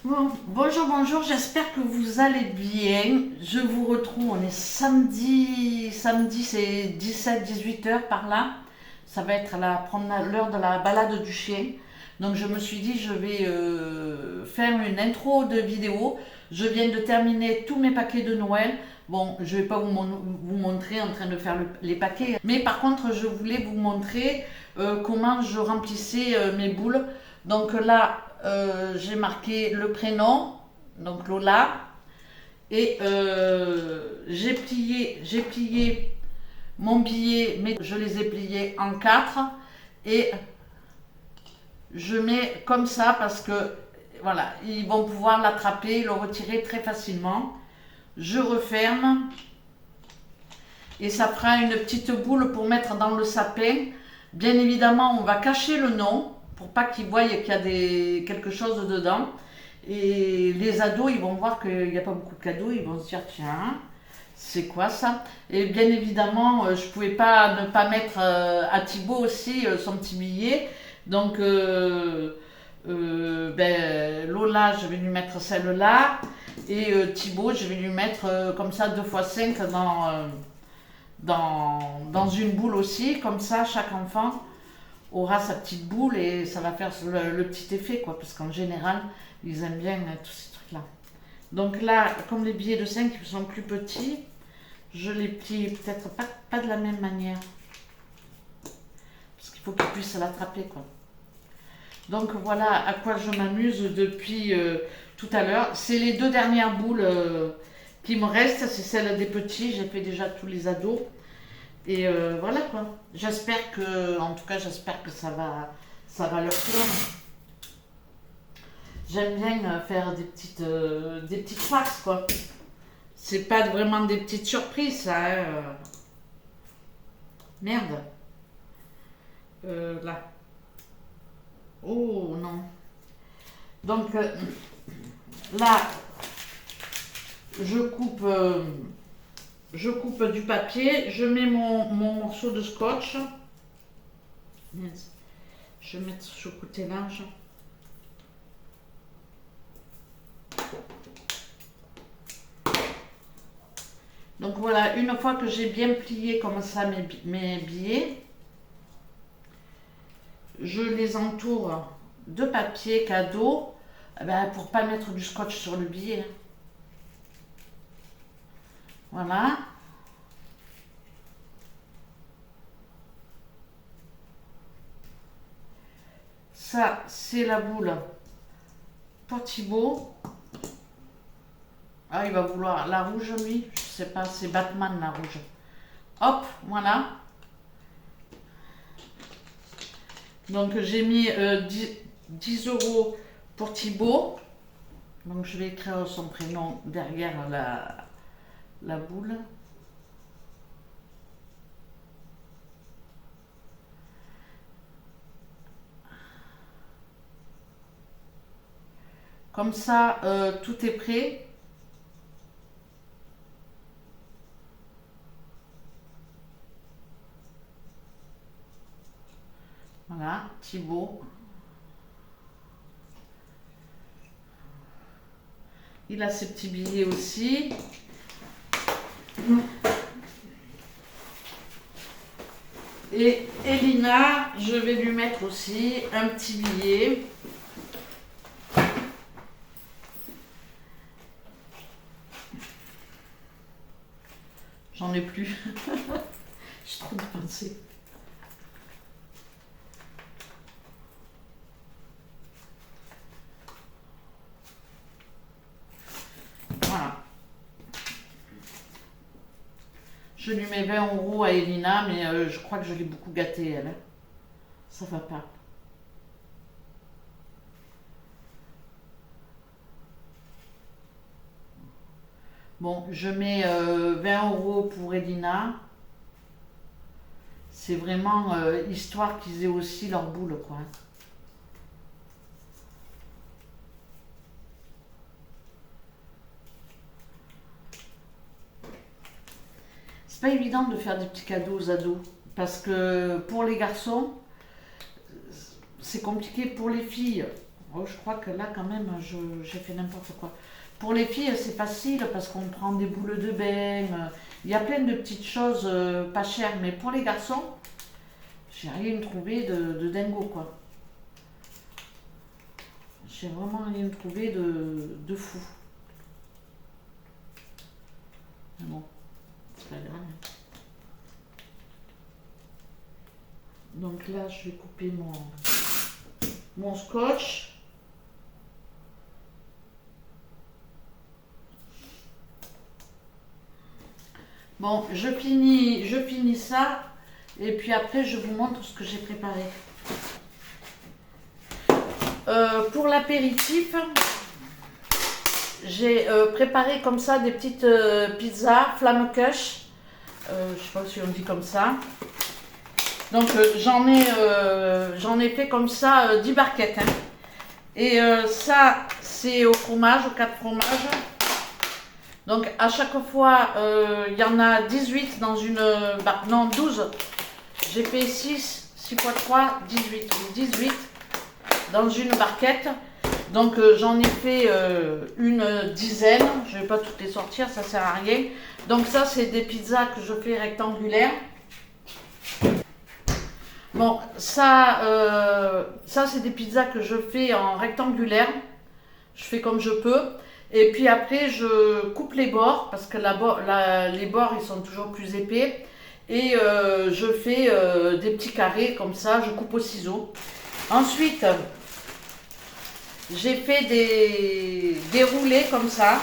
Bon, bonjour, bonjour, j'espère que vous allez bien. Je vous retrouve, on est samedi c'est 17-18 heures par là. Ça va être prendre l'heure de la balade du chien. Donc je me suis dit, je vais faire une intro de vidéo. Je viens de terminer tous mes paquets de Noël. Bon, je vais pas vous montrer en train de faire les paquets. Mais par contre, je voulais vous montrer comment je remplissais mes boules. Donc là, j'ai marqué le prénom, donc Lola, et j'ai plié mon billet, mais je les ai pliés en quatre, et je mets comme ça parce que voilà, ils vont pouvoir l'attraper, le retirer très facilement. Je referme et ça fera une petite boule pour mettre dans le sapin. Bien évidemment, on va cacher le nom pour pas qu'ils voient qu'il y a quelque chose dedans. Et les ados, ils vont voir qu'il n'y a pas beaucoup de cadeaux, ils vont se dire tiens, c'est quoi ça? Et bien évidemment, je pouvais pas ne pas mettre à Thibaut aussi son petit billet. Donc Lola, je vais lui mettre celle-là. Et Thibaut, je vais lui mettre comme ça 2 x 5 dans une boule aussi. Comme ça, chaque enfant aura sa petite boule et ça va faire le petit effet, quoi. Parce qu'en général, ils aiment bien tous ces trucs-là. Donc là, comme les billets de 5 sont plus petits, je les plie peut-être pas de la même manière. Parce qu'il faut qu'ils puissent l'attraper, quoi. Donc voilà à quoi je m'amuse depuis tout à l'heure. C'est les 2 dernières boules qui me restent. C'est celles des petits. J'ai fait déjà tous les ados. Et voilà quoi. En tout cas, j'espère que ça va leur plaire. J'aime bien faire des petites farces quoi. C'est pas vraiment des petites surprises ça. Merde. Là. Oh non. Donc là, je coupe, je coupe du papier, je mets mon morceau de scotch. Je vais mettre ce côté large. Donc voilà, une fois que j'ai bien plié comme ça mes billets, je les entoure de papier cadeau pour pas mettre du scotch sur le billet. Voilà. Ça, c'est la boule pour Thibaut. Ah, il va vouloir la rouge, lui. Je sais pas, c'est Batman la rouge. Hop, voilà. Donc j'ai mis 10 euros pour Thibaut. Donc je vais écrire son prénom derrière la boule. Comme ça, tout est prêt. Voilà, Thibaut. Il a ses petits billets aussi. Et Elina, je vais lui mettre aussi un petit billet. J'en ai plus. J'ai trop dépensé. Voilà. Je lui mets 20 euros à Elina, mais je crois que je l'ai beaucoup gâtée, elle. Ça va pas. Bon, je mets 20 euros pour Elina. C'est vraiment histoire qu'ils aient aussi leur boule, quoi. C'est pas évident de faire des petits cadeaux aux ados. Parce que pour les garçons, c'est compliqué pour les filles. Oh, je crois que là, quand même, j'ai fait n'importe quoi. Pour les filles, c'est facile parce qu'on prend des boules de bain. Il y a plein de petites choses pas chères. Mais pour les garçons, j'ai rien trouvé de dingo, quoi. J'ai vraiment rien trouvé de fou. Mais bon, c'est pas grave. Donc là, je vais couper mon scotch. Bon, je finis ça et puis après je vous montre ce que j'ai préparé. Pour l'apéritif, j'ai préparé comme ça des petites pizzas flamme-cuche. Je sais pas si on dit comme ça. Donc j'en ai fait comme ça 10 barquettes. Hein. Et ça, c'est au fromage, aux 4 fromages. Donc à chaque fois, il y en a 18 dans une barquette, non 12. J'ai fait 6 x 3, 18. 18 dans une barquette. Donc j'en ai fait une dizaine. Je ne vais pas toutes les sortir, ça sert à rien. Donc ça, c'est des pizzas que je fais rectangulaires. Bon, ça c'est des pizzas que je fais en rectangulaire. Je fais comme je peux. Et puis après, je coupe les bords parce que les bords, ils sont toujours plus épais. Et je fais des petits carrés comme ça, je coupe au ciseau. Ensuite, j'ai fait des roulés comme ça.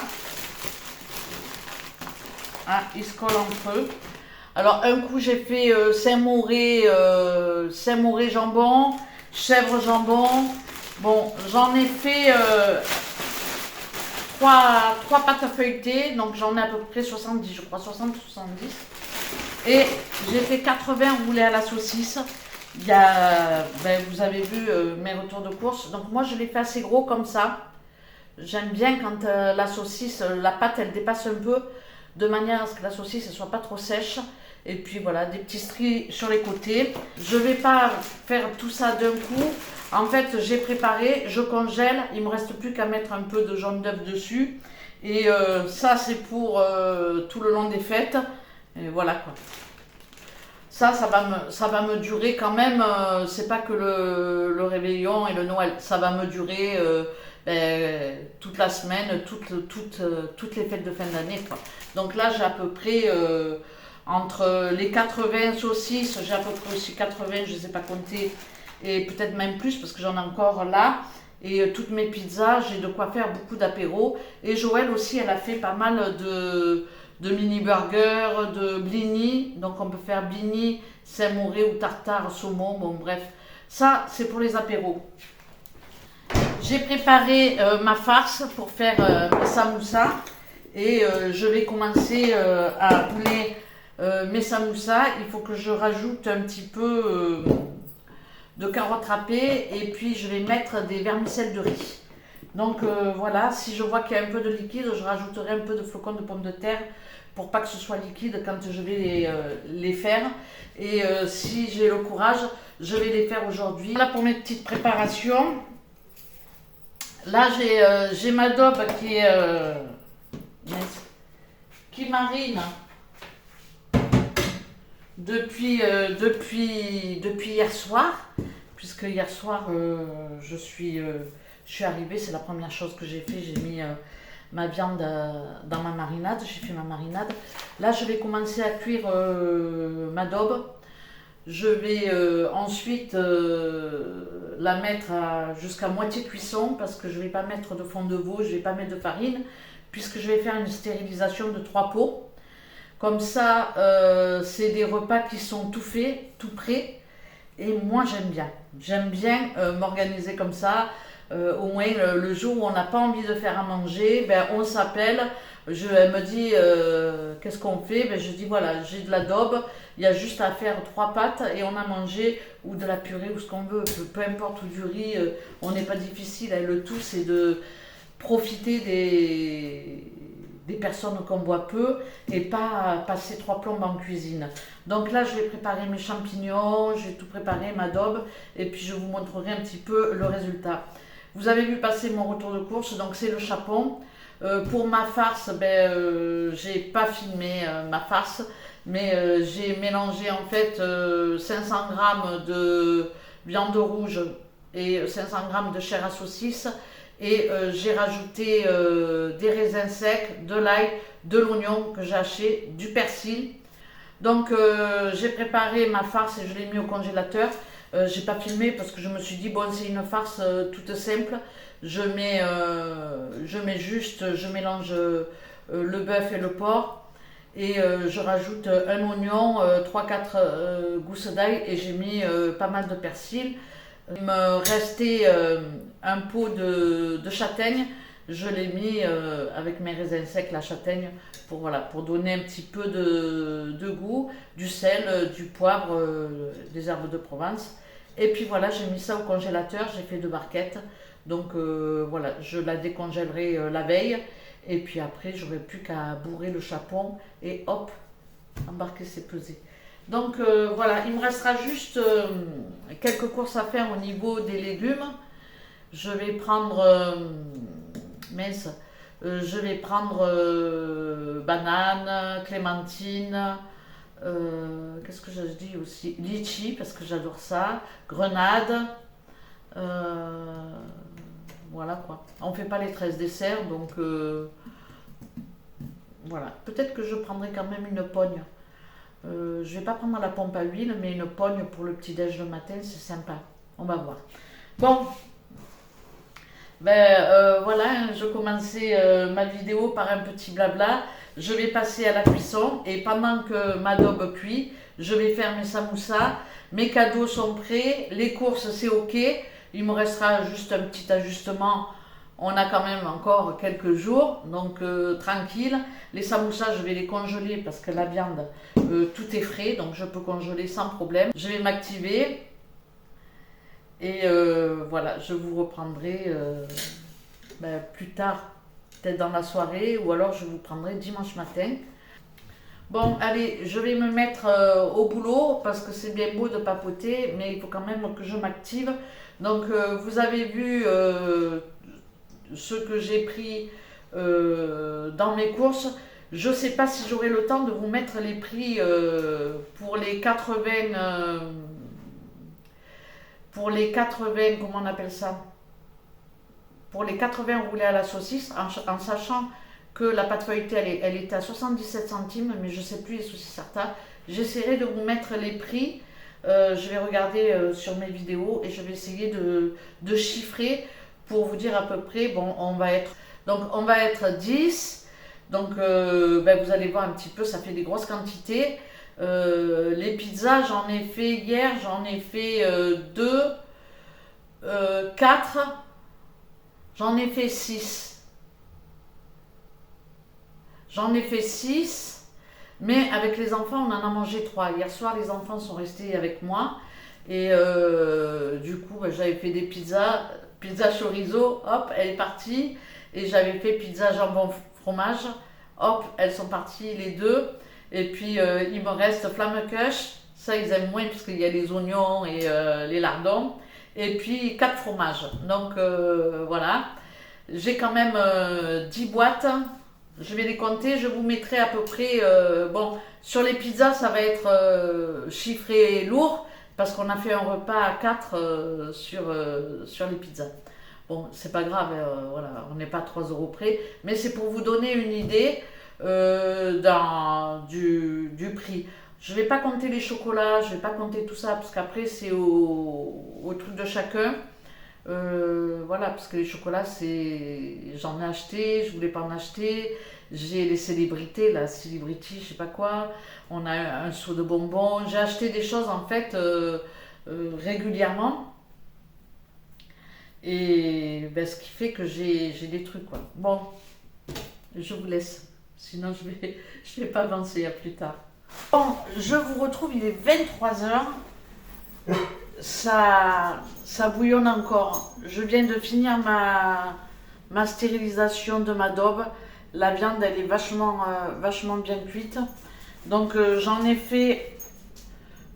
Ah, ils se collent entre eux. Alors, un coup, j'ai fait Saint-Mauré jambon, chèvre jambon. Bon, j'en ai fait 3 pâtes feuilletées, donc j'en ai à peu près 70, je crois, 60 ou 70. Et j'ai fait 80 roulés à la saucisse. Il y a, vous avez vu mes retours de course. Donc moi, je les fais assez gros comme ça. J'aime bien quand la saucisse, la pâte, elle dépasse un peu, de manière à ce que la saucisse ne soit pas trop sèche. Et puis voilà, des petits stries sur les côtés. Je ne vais pas faire tout ça d'un coup. En fait, j'ai préparé, je congèle. Il ne me reste plus qu'à mettre un peu de jaune d'œuf dessus. Et ça, c'est pour tout le long des fêtes. Et voilà quoi. Ça va me durer quand même. C'est pas que le réveillon et le Noël. Ça va me durer toute la semaine, toutes les fêtes de fin d'année. Donc là, j'ai à peu près... entre les 80 saucisses, j'ai à peu près aussi 80, je ne sais pas compter, et peut-être même plus parce que j'en ai encore là. Et toutes mes pizzas, j'ai de quoi faire beaucoup d'apéros. Et Joël aussi, elle a fait pas mal de mini burgers, de blini. Donc on peut faire blini, Saint-Mauré ou tartare, saumon, bon bref. Ça, c'est pour les apéros. J'ai préparé ma farce pour faire mes samoussas. Et je vais commencer à rouler mes samoussas. Il faut que je rajoute un petit peu de carottes râpées et puis je vais mettre des vermicelles de riz. Donc voilà, si je vois qu'il y a un peu de liquide, je rajouterai un peu de flocons de pommes de terre pour pas que ce soit liquide quand je vais les faire. Et si j'ai le courage, je vais les faire aujourd'hui. Là pour mes petites préparations, là j'ai ma daube qui marine depuis hier soir, puisque hier soir je suis arrivée, c'est la première chose que j'ai fait, j'ai mis ma viande dans ma marinade, j'ai fait ma marinade. Là je vais commencer à cuire ma daube. Je vais ensuite la mettre jusqu'à moitié cuisson parce que je ne vais pas mettre de fond de veau, je ne vais pas mettre de farine puisque je vais faire une stérilisation de 3 pots. Comme ça, c'est des repas qui sont tout faits, tout prêts. Et moi, j'aime bien. J'aime bien m'organiser comme ça. Au moins, le jour où on n'a pas envie de faire à manger, on s'appelle. Elle me dit, qu'est-ce qu'on fait? Je dis, voilà, j'ai de la daube. Il y a juste à faire 3 pâtes et on a mangé, ou de la purée, ou ce qu'on veut. Peu importe, ou du riz, on n'est pas difficile. Le tout, c'est de profiter des personnes qu'on voit peu et pas passer 3 plombes en cuisine. Donc là, je vais préparer mes champignons, je vais tout préparer, ma daube, et puis je vous montrerai un petit peu le résultat. Vous avez vu passer mon retour de course, donc c'est le chapon. Pour ma farce, j'ai pas filmé ma farce, mais j'ai mélangé en fait 500 grammes de viande rouge et 500 grammes de chair à saucisse. Et j'ai rajouté des raisins secs, de l'ail, de l'oignon que j'ai haché, du persil. Donc j'ai préparé ma farce et je l'ai mis au congélateur. J'ai pas filmé parce que je me suis dit bon c'est une farce toute simple. Je mélange le bœuf et le porc et je rajoute un oignon, 3-4 gousses d'ail et j'ai mis pas mal de persil. Il me restait un pot de châtaigne, je l'ai mis avec mes raisins secs, la châtaigne, pour, voilà, pour donner un petit peu de goût, du sel, du poivre, des herbes de Provence. Et puis voilà, j'ai mis ça au congélateur, j'ai fait 2 barquettes. Donc voilà, je la décongèlerai la veille. Et puis après, j'aurai plus qu'à bourrer le chapon et hop, embarquer ses pesées. Donc voilà, il me restera juste quelques courses à faire au niveau des légumes. Je vais prendre je vais prendre banane, clémentine, qu'est-ce que je dis aussi? Litchi, parce que j'adore ça, grenade, voilà quoi. On fait pas les 13 desserts, donc voilà. Peut-être que je prendrai quand même une pogne. Je vais pas prendre la pompe à huile, mais une pogne pour le petit-déj le matin, c'est sympa. On va voir. Bon, voilà, je commençais ma vidéo par un petit blabla. Je vais passer à la cuisson et pendant que ma daube cuit, je vais faire mes samoussas. Mes cadeaux sont prêts, les courses c'est ok. Il me restera juste un petit ajustement. On a quand même encore quelques jours, donc tranquille. Les samoussas, je vais les congeler parce que la viande, tout est frais, donc je peux congeler sans problème. Je vais m'activer et voilà, je vous reprendrai plus tard, peut-être dans la soirée, ou alors je vous prendrai dimanche matin. Bon, allez, je vais me mettre au boulot parce que c'est bien beau de papoter, mais il faut quand même que je m'active. Donc, vous avez vu ce que j'ai pris dans mes courses. Je ne sais pas si j'aurai le temps de vous mettre les prix pour les 80, comment on appelle ça? Pour les 80 roulés à la saucisse, en sachant que la pâte feuilletée, elle était à 77 centimes, mais je ne sais plus les saucisses Sarta. J'essaierai de vous mettre les prix. Je vais regarder sur mes vidéos et je vais essayer de chiffrer pour vous dire à peu près, bon, on va être 10, donc vous allez voir un petit peu, ça fait des grosses quantités. Les pizzas, j'en ai fait hier, j'en ai fait 2, 4, j'en ai fait 6. J'en ai fait 6, mais avec les enfants, on en a mangé 3. Hier soir, les enfants sont restés avec moi. Et du coup, j'avais fait des pizzas, pizza chorizo, hop, elle est partie. Et j'avais fait pizza jambon fromage, hop, elles sont parties les 2. Et puis, il me reste flamme-cuche, ça ils aiment moins parce qu'il y a les oignons et les lardons. Et puis, 4 fromages. Donc, voilà. J'ai quand même 10 boîtes. Je vais les compter, je vous mettrai à peu près, bon, sur les pizzas, ça va être chiffré lourd, parce qu'on a fait un repas à 4 sur les pizzas. Bon, c'est pas grave, voilà, on n'est pas à 3 € près, mais c'est pour vous donner une idée du prix. Je vais pas compter les chocolats, je vais pas compter tout ça, parce qu'après c'est au truc de chacun. Voilà, parce que les chocolats, j'en ai acheté, je voulais pas en acheter. J'ai les célébrités, la celebrity, je sais pas quoi. On a un seau de bonbons. J'ai acheté des choses en fait régulièrement. Et ce qui fait que j'ai des trucs quoi. Bon, je vous laisse. Sinon, je vais pas avancer, à plus tard. Bon, je vous retrouve, il est 23h. Ça bouillonne encore. Je viens de finir ma stérilisation de ma daube. La viande, elle est vachement bien cuite. Donc, j'en ai fait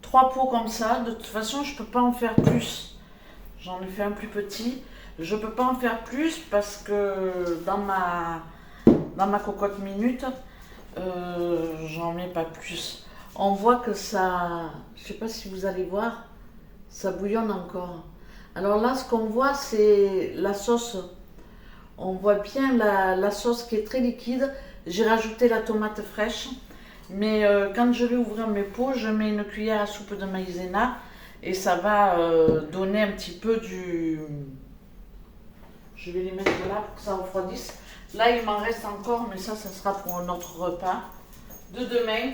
3 pots comme ça. De toute façon, je ne peux pas en faire plus. J'en ai fait un plus petit. Je ne peux pas en faire plus parce que dans ma cocotte minute, j'en mets pas plus. On voit que ça, je sais pas si vous allez voir, ça bouillonne encore. Alors là, ce qu'on voit, c'est la sauce. On voit bien la sauce qui est très liquide. J'ai rajouté la tomate fraîche. Mais quand je vais ouvrir mes pots, je mets une cuillère à soupe de maïzena et ça va donner un petit peu du... Je vais les mettre là pour que ça refroidisse. Là, il m'en reste encore, mais ça sera pour notre repas de demain.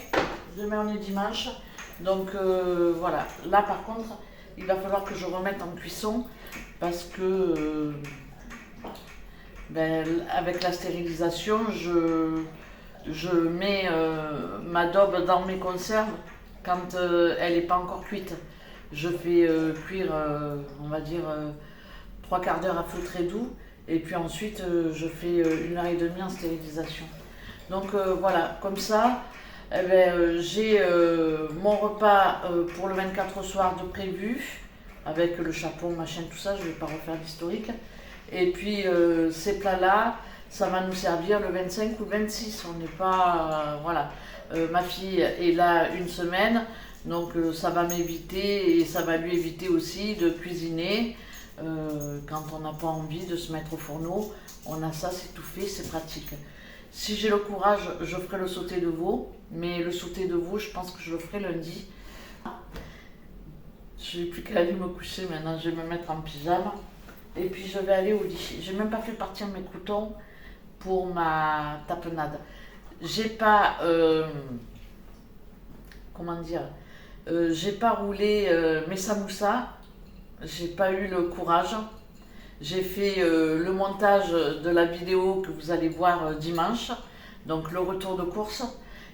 Demain, on est dimanche. Donc voilà. Là, par contre, il va falloir que je remette en cuisson parce que avec la stérilisation, je mets ma daube dans mes conserves quand elle n'est pas encore cuite. Je fais cuire, on va dire, 3/4 d'heure à feu très doux. Et puis ensuite, je fais 1h30 en stérilisation. Donc voilà, comme ça, eh ben, j'ai mon repas pour le 24 au soir de prévu, avec le chapeau, machin, tout ça. Je ne vais pas refaire l'historique. Et puis ces plats-là, ça va nous servir le 25 ou le 26. On n'est pas... voilà. Ma fille est là une semaine, donc ça va m'éviter et ça va lui éviter aussi de cuisiner. Quand on n'a pas envie de se mettre au fourneau, on a ça, c'est tout fait, c'est pratique. Si j'ai le courage, je ferai le sauté de veau, mais le sauté de veau, je pense que je le ferai lundi. Je n'ai plus qu'à aller me coucher maintenant, je vais me mettre en pyjama. Et puis je vais aller au lit. J'ai même pas fait partir mes croûtons pour ma tapenade. J'ai pas, comment dire, j'ai pas roulé mes samoussas. J'ai pas eu le courage. J'ai fait le montage de la vidéo que vous allez voir dimanche, donc le retour de course.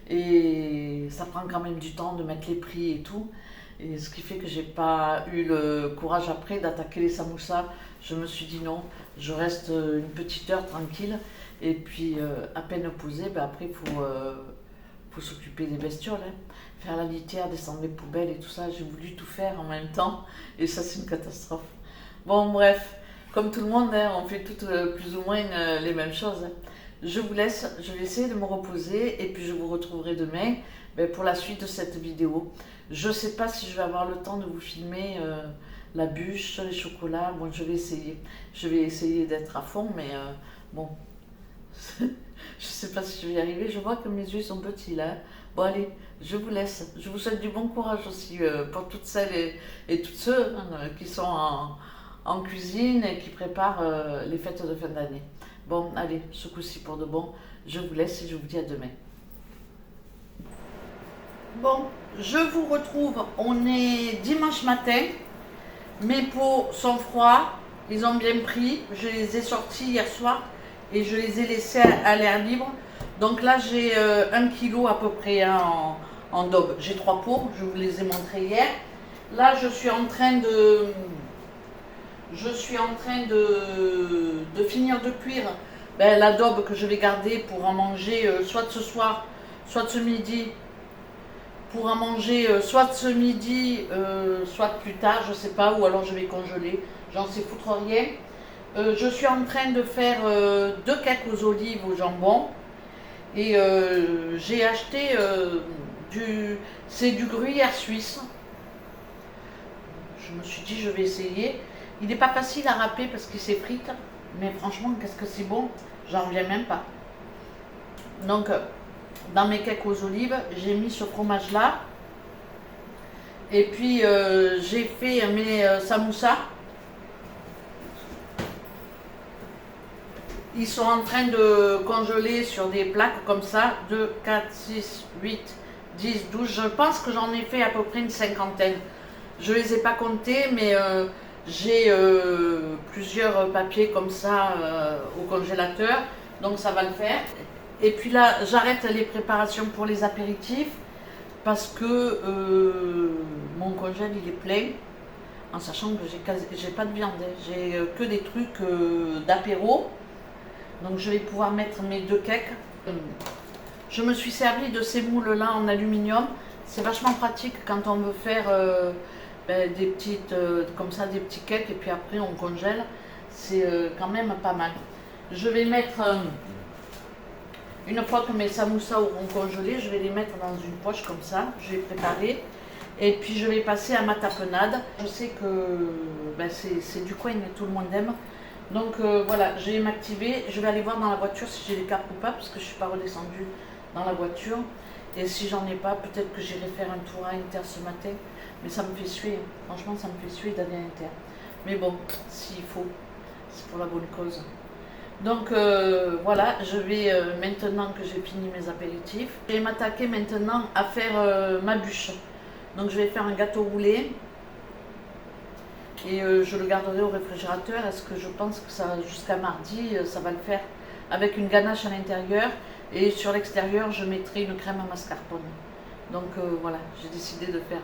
Et ça prend quand même du temps de mettre les prix et tout. Et ce qui fait que j'ai pas eu le courage après d'attaquer les samoussas. Je me suis dit non, je reste une petite heure tranquille. Et puis à peine posé, ben après il faut s'occuper des bestioles. Hein. Faire la litière, descendre les poubelles et tout ça. J'ai voulu tout faire en même temps. Et ça c'est une catastrophe. Bon bref, comme tout le monde, hein, on fait toutes plus ou moins les mêmes choses. Hein. Je vous laisse, je vais essayer de me reposer. Et puis je vous retrouverai demain pour la suite de cette vidéo. Je ne sais pas si je vais avoir le temps de vous filmer la bûche, les chocolats. Bon, je vais essayer. Je vais essayer d'être à fond, mais bon, je ne sais pas si je vais y arriver. Je vois que mes yeux sont petits là. Bon, allez, je vous laisse. Je vous souhaite du bon courage aussi pour toutes celles et tous ceux qui sont en cuisine et qui préparent les fêtes de fin d'année. Bon, allez, ce coup-ci pour de bon. Je vous laisse et je vous dis à demain. Bon, je vous retrouve, on est dimanche matin, mes pots sont froids, ils ont bien pris, je les ai sortis hier soir et je les ai laissés à l'air libre. Donc là j'ai 1 kg à peu près hein, en daube, j'ai 3 pots, je vous les ai montrés hier. Là je suis en train de finir de cuire la daube que je vais garder pour en manger soit ce soir, soit ce midi. Pour en manger soit ce midi, soit plus tard, je sais pas, ou alors je vais congeler, j'en sais foutre rien. Je suis en train de faire 2 cakes aux olives au jambon et j'ai acheté c'est du gruyère suisse. Je me suis dit je vais essayer. Il n'est pas facile à râper parce qu'il s'effrite, mais franchement qu'est-ce que c'est bon, j'en reviens même pas. Donc dans mes cakes aux olives, j'ai mis ce fromage là. Et puis j'ai fait mes samoussas. Ils sont en train de congeler sur des plaques comme ça. 2, 4, 6, 8, 10, 12. Je pense que j'en ai fait à peu près une cinquantaine. Je ne les ai pas comptés, mais j'ai plusieurs papiers comme ça au congélateur. Donc ça va le faire. Et puis là, j'arrête les préparations pour les apéritifs parce que mon congèle il est plein, en sachant que j'ai pas de viande, j'ai que des trucs d'apéro. Donc je vais pouvoir mettre mes 2 cakes. Je me suis servi de ces moules-là en aluminium. C'est vachement pratique quand on veut faire des petites, comme ça, des petits cakes et puis après on congèle. C'est quand même pas mal. Je vais mettre, une fois que mes samoussas auront congelé, je vais les mettre dans une poche comme ça. Je vais préparer. Et puis je vais passer à ma tapenade. Je sais que ben, c'est du coin, tout le monde aime. Donc voilà, je vais m'activer. Je vais aller voir dans la voiture si j'ai les cartes ou pas, parce que je ne suis pas redescendue dans la voiture. Et si j'en ai pas, peut-être que j'irai faire un tour à Inter ce matin. Mais ça me fait suer, franchement ça me fait suer d'aller à Inter. Mais bon, s'il faut, c'est pour la bonne cause. Donc voilà, je vais maintenant que j'ai fini mes apéritifs, je vais m'attaquer maintenant à faire ma bûche. Donc je vais faire un gâteau roulé et je le garderai au réfrigérateur. Est-ce que je pense que ça jusqu'à mardi, ça va le faire avec une ganache à l'intérieur et sur l'extérieur je mettrai une crème à mascarpone. Donc voilà, j'ai décidé de faire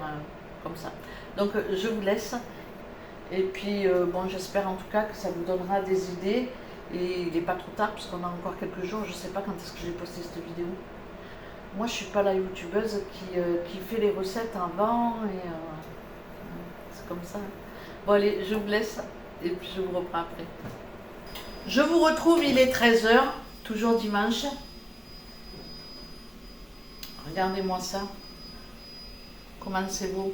comme ça. Donc je vous laisse et puis bon, j'espère en tout cas que ça vous donnera des idées et il n'est pas trop tard puisqu'on a encore quelques jours. Je ne sais pas quand est-ce que j'ai posté cette vidéo. Moi, je ne suis pas la youtubeuse qui fait les recettes avant et c'est comme ça. Bon, allez, je vous laisse et puis je vous reprends après. Je vous retrouve, il est 13 h, toujours dimanche. Regardez-moi ça. Comment c'est beau.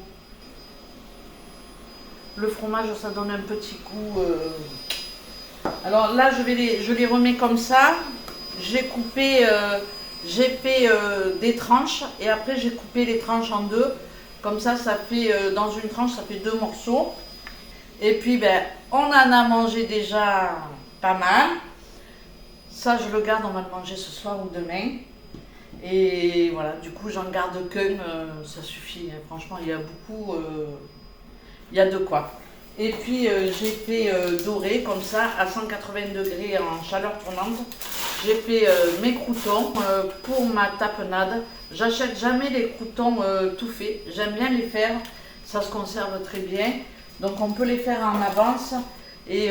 Le fromage, ça donne un petit coup. Alors là, je les remets comme ça. J'ai coupé. J'ai fait des tranches et après j'ai coupé les tranches en deux. Comme ça fait, dans une tranche, ça fait 2 morceaux. Et puis, ben, on en a mangé déjà pas mal. Ça, je le garde, on va le manger ce soir ou demain. Et voilà, du coup, j'en garde qu'un, ça suffit. Hein. Franchement, il y a beaucoup, il y a de quoi. Et puis, j'ai fait dorer comme ça à 180 degrés en chaleur tournante. J'ai fait mes croûtons pour ma tapenade. J'achète jamais les croûtons tout faits. J'aime bien les faire. Ça se conserve très bien. Donc on peut les faire en avance. Et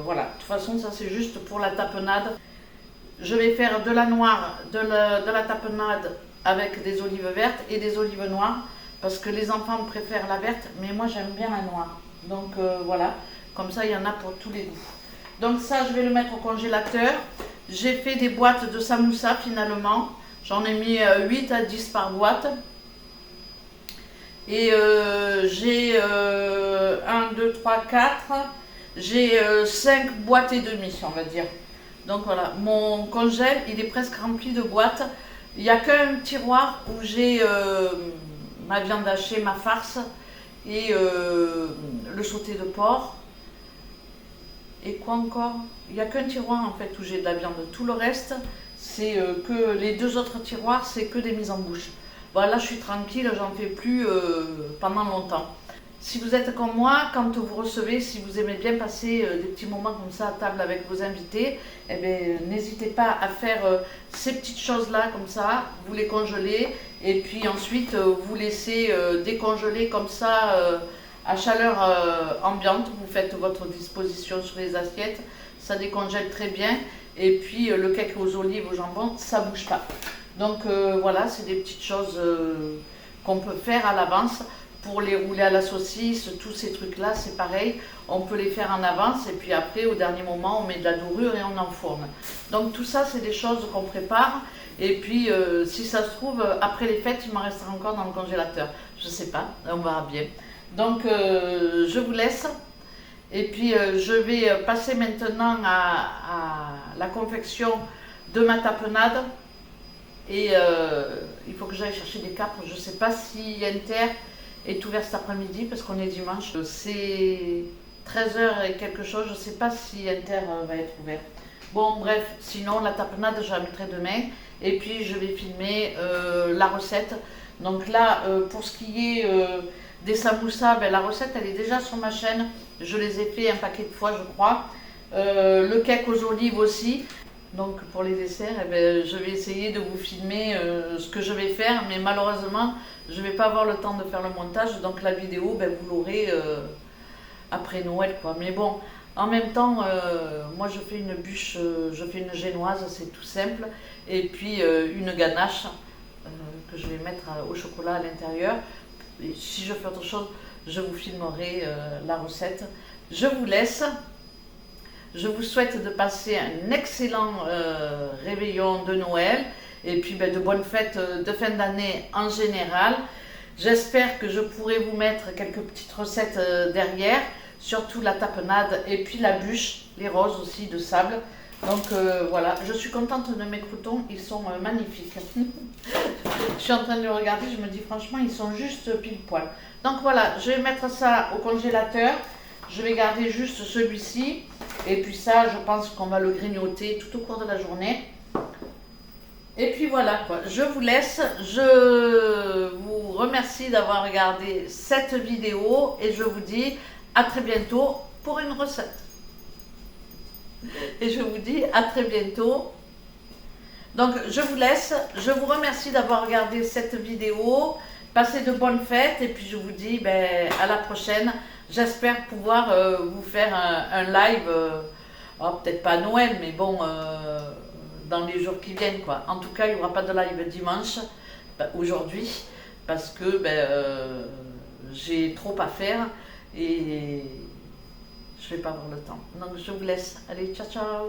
voilà. De toute façon, ça c'est juste pour la tapenade. Je vais faire de la noire, de la tapenade avec des olives vertes et des olives noires. Parce que les enfants préfèrent la verte. Mais moi j'aime bien la noire. Donc voilà. Comme ça, il y en a pour tous les goûts. Donc ça, je vais le mettre au congélateur. J'ai fait des boîtes de samoussa finalement. J'en ai mis 8 à 10 par boîte. Et j'ai 1, 2, 3, 4. J'ai 5 boîtes et demie, on va dire. Donc voilà, mon congèle, il est presque rempli de boîtes. Il n'y a qu'un tiroir où j'ai ma viande hachée, ma farce et le sauté de porc. Et quoi encore? Il n'y a qu'un tiroir en fait où j'ai de la viande. Tout le reste, c'est que les 2 autres tiroirs, c'est que des mises en bouche. Voilà, là je suis tranquille, j'en fais plus pendant longtemps. Si vous êtes comme moi, quand vous recevez, si vous aimez bien passer des petits moments comme ça à table avec vos invités, eh bien, n'hésitez pas à faire ces petites choses-là comme ça, vous les congelez et puis ensuite vous laissez décongeler comme ça à chaleur ambiante. Vous faites votre disposition sur les assiettes, ça décongèle très bien et puis le cake aux olives, au jambon, ça ne bouge pas. Donc voilà, c'est des petites choses qu'on peut faire à l'avance. Pour les rouler à la saucisse, tous ces trucs-là, c'est pareil. On peut les faire en avance et puis après, au dernier moment, on met de la dorure et on enfourne. Donc tout ça, c'est des choses qu'on prépare. Et puis, si ça se trouve, après les fêtes, il m'en restera encore dans le congélateur. Je ne sais pas, on verra bien. Donc, je vous laisse. Et puis, je vais passer maintenant à la confection de ma tapenade. Et il faut que j'aille chercher des capres. Je ne sais pas si Inter est ouvert cet après-midi parce qu'on est dimanche. C'est 13 h et quelque chose. Je ne sais pas si Inter va être ouvert. Bon, bref, sinon la tapenade, je la mettrai demain. Et puis, je vais filmer la recette. Donc là, pour ce qui est des samoussas, ben, la recette, elle est déjà sur ma chaîne. Je les ai fait un paquet de fois, je crois. Le cake aux olives aussi. Donc pour les desserts, eh bien, je vais essayer de vous filmer ce que je vais faire, mais malheureusement, je ne vais pas avoir le temps de faire le montage, donc la vidéo, ben, vous l'aurez après Noël, quoi. Mais bon, en même temps, moi je fais une bûche, je fais une génoise, c'est tout simple, et puis une ganache que je vais mettre au chocolat à l'intérieur. Et si je fais autre chose, je vous filmerai la recette. Je vous laisse. Je vous souhaite de passer un excellent réveillon de Noël et puis de bonnes fêtes de fin d'année en général. J'espère que je pourrai vous mettre quelques petites recettes derrière, surtout la tapenade et puis la bûche, les roses aussi de sable. Donc voilà, je suis contente de mes croûtons, ils sont magnifiques. Je suis en train de les regarder, je me dis franchement, ils sont juste pile poil. Donc voilà, je vais mettre ça au congélateur. Je vais garder juste celui-ci. Et puis ça, je pense qu'on va le grignoter tout au cours de la journée. Et puis voilà quoi, je vous laisse. Je vous remercie d'avoir regardé cette vidéo. Et je vous dis à très bientôt pour une recette. Et je vous dis à très bientôt. Donc je vous laisse, je vous remercie d'avoir regardé cette vidéo, passez de bonnes fêtes et puis je vous dis à la prochaine. J'espère pouvoir vous faire un live, peut-être pas à Noël, mais bon, dans les jours qui viennent quoi. En tout cas, il n'y aura pas de live dimanche, aujourd'hui, parce que j'ai trop à faire et je ne vais pas avoir le temps. Donc je vous laisse, allez, ciao ciao.